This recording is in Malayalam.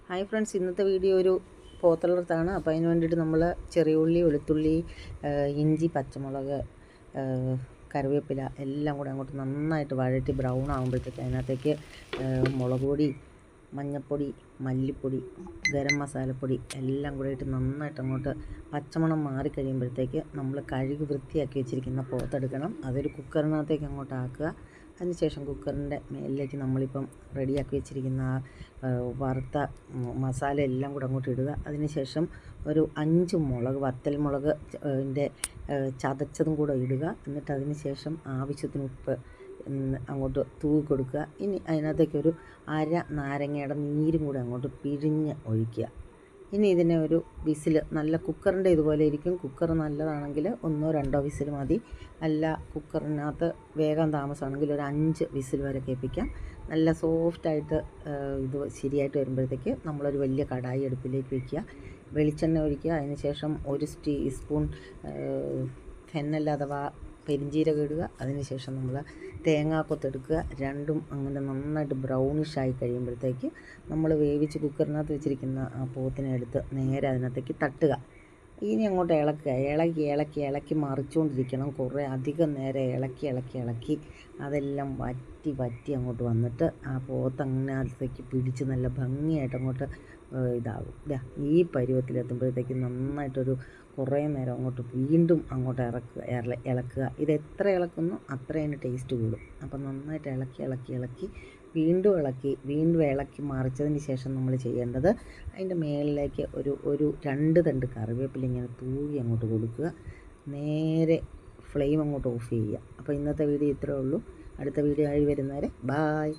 ഹായ് ഫ്രണ്ട്സ്, ഇന്നത്തെ വീഡിയോ ഒരു പോത്തളർത്താണ്. അപ്പോൾ അതിന് വേണ്ടിയിട്ട് നമ്മൾ ചെറിയ ഉള്ളി, വെളുത്തുള്ളി, ഇഞ്ചി, പച്ചമുളക്, കറിവേപ്പില എല്ലാം കൂടെ അങ്ങോട്ട് നന്നായിട്ട് വഴറ്റി ബ്രൗൺ ആകുമ്പോഴത്തേക്ക് അതിനകത്തേക്ക് മുളക് പൊടി, മഞ്ഞൾപ്പൊടി, മല്ലിപ്പൊടി, ഗരം മസാലപ്പൊടി എല്ലാം കൂടെ ഇട്ട് നന്നായിട്ട് അങ്ങോട്ട് പച്ചമണം മാറിക്കഴിയുമ്പോഴത്തേക്ക് നമ്മൾ കഴുകി വൃത്തിയാക്കി വെച്ചിരിക്കുന്ന പോത്തെടുക്കണം. അതൊരു കുക്കറിനകത്തേക്ക് അങ്ങോട്ട് ആക്കുക. അതിനുശേഷം കുക്കറിൻ്റെ മേലിലേക്ക് നമ്മളിപ്പം റെഡിയാക്കി വെച്ചിരിക്കുന്ന വറുത്ത മസാല എല്ലാം കൂടെ അങ്ങോട്ട് ഇടുക. അതിനുശേഷം ഒരു 5 മുളക്, വറ്റൽ മുളക് ചതച്ചതും കൂടെ ഇടുക. എന്നിട്ട് അതിന് ശേഷം ആവശ്യത്തിന് ഉപ്പ് അങ്ങോട്ട് തൂവി കൊടുക്കുക. ഇനി അതിനകത്തേക്കൊരു അര നാരങ്ങയുടെ നീരും കൂടെ അങ്ങോട്ട് പിഴിഞ്ഞ് ഒഴിക്കുക. ഇനി ഇതിനെ ഒരു വിസിൽ, നല്ല കുക്കറിൻ്റെ ഇതുപോലെ ഇരിക്കും. കുക്കർ നല്ലതാണെങ്കിൽ 1-2 വിസിൽ മതി. അല്ല കുക്കറിനകത്ത് വേഗം താമസമാണെങ്കിൽ ഒരു 5 വിസിൽ വരെ കേൾപ്പിക്കാം. നല്ല സോഫ്റ്റായിട്ട് ഇത് ശരിയായിട്ട് വരുമ്പോഴത്തേക്ക് നമ്മളൊരു വലിയ കടായി അടുപ്പിലേക്ക് വയ്ക്കുക. വെളിച്ചെണ്ണ ഒഴിക്കുക. അതിന് ശേഷം 1 ടീസ്പൂൺ ഫെന്നൽ അഥവാ പെരിഞ്ജീരകം ഇടുക. അതിനുശേഷം നമ്മൾ തേങ്ങാക്കൊത്തെടുക്കുക. രണ്ടും അങ്ങനെ നന്നായിട്ട് ബ്രൗണിഷായി കഴിയുമ്പോഴത്തേക്ക് നമ്മൾ വേവിച്ച് കുക്കറിനകത്ത് വെച്ചിരിക്കുന്ന ആ പോത്തിനെ എടുത്ത് നേരെ അതിനകത്തേക്ക് തട്ടുക. ഇനി അങ്ങോട്ട് ഇളക്കി മറിച്ചുകൊണ്ടിരിക്കണം. കുറേ അധികം നേരം ഇളക്കി അതെല്ലാം വറ്റി അങ്ങോട്ട് വന്നിട്ട് ആ പോത്ത് അങ്ങനത്തേക്ക് പിടിച്ച് നല്ല ഭംഗിയായിട്ട് അങ്ങോട്ട് ഇതാകും. ഈ പരുവത്തിലെത്തുമ്പോഴത്തേക്ക് നന്നായിട്ടൊരു കുറേ നേരം അങ്ങോട്ട് വീണ്ടും അങ്ങോട്ട് ഇളക്കുക. ഇത് എത്ര ഇളക്കുന്നോ അത്ര അതിന് ടേസ്റ്റ് കൂടും. അപ്പം നന്നായിട്ട് ഇളക്കി വീണ്ടും ഇളക്കി മറിച്ചതിന് ശേഷം നമ്മൾ ചെയ്യേണ്ടത് അതിൻ്റെ മേളിലേക്ക് ഒരു 2 തണ്ട് കറിവേപ്പില ഇങ്ങനെ തൂവി അങ്ങോട്ട് കൊടുക്കുക. നേരെ ഫ്ലെയിം അങ്ങോട്ട് ഓഫ് ചെയ്യുക. അപ്പോൾ ഇന്നത്തെ വീഡിയോ ഇത്രയേ ഉള്ളൂ. അടുത്ത വീഡിയോ ആയി വരുന്നവരെ ബായ്.